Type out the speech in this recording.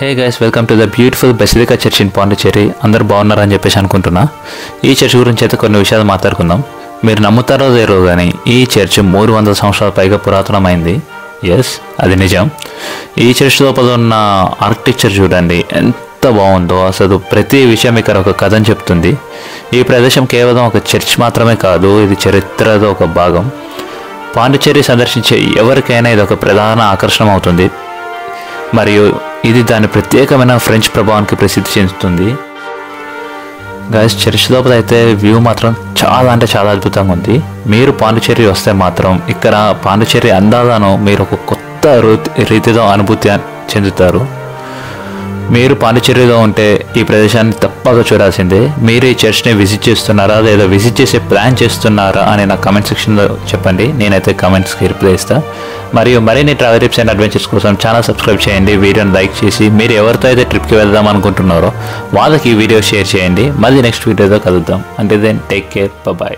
Hey guys, welcome to the beautiful basilica church in Pondicherry. అందరూ బాగున్నారని చెప్పేసి అనుకుంటున్నా. ఈ చర్చ్ గురించి అయితే కొన్ని విషయాలు మాట్లాడుకుందాం. మీరు నమ్ముతారో లేరో కానీ ఈ చర్చ్ 300 సంవత్సరాల పైగా పురాతనమైంది. ఎస్, అది నిజం. ఈ చర్చ్ లోపల ఉన్న ఆర్కిటెక్చర్ చూడండి ఎంత బాగుందో. అసలు ప్రతి విషయం ఇక్కడ ఒక కథని చెప్తుంది. ఈ ప్రదేశం కేవలం ఒక చర్చ్ మాత్రమే కాదు, ఇది చరిత్రలో ఒక భాగం. పాండిచ్చేరి సందర్శించే ఎవరికైనా ఇది ఒక ప్రధాన ఆకర్షణ అవుతుంది. మరియు ఇది దాని ప్రత్యేకమైన ఫ్రెంచ్ ప్రభావానికి ప్రసిద్ధి చెందుతుంది. గైస్, చర్చ్ లోపల అయితే వ్యూ మాత్రం చాలా అంటే చాలా అద్భుతంగా ఉంది. మీరు పాండిచ్చేరి వస్తే మాత్రం ఇక్కడ పాండిచ్చేరి అందాలను మీరు ఒక కొత్త రీతిలో అనుభూతి చెందుతారు. మీరు పాండిచ్చేరిలో ఉంటే ఈ ప్రదేశాన్ని తప్పక చూడాల్సిందే. మీరు ఈ చర్చ్ని విజిట్ చేస్తున్నారా లేదా విజిట్ చేసే ప్లాన్ చేస్తున్నారా అని నా కామెంట్ సెక్షన్లో చెప్పండి. నేనైతే కామెంట్స్కి రిప్లై ఇస్తాను. మరియు మరిన్ని ట్రావెల్ టిప్స్ అండ్ అడ్వెంచర్స్ కోసం ఛానల్ సబ్స్క్రైబ్ చేయండి. వీడియోని లైక్ చేసి మీరు ఎవరితో అయితే ట్రిప్కి వెళ్దాం అనుకుంటున్నారో వాళ్ళకి ఈ వీడియో షేర్ చేయండి. మళ్ళీ నెక్స్ట్ వీడియోతో కలుద్దాం. అంటే దెన్ టేక్ కేర్, బాయ్.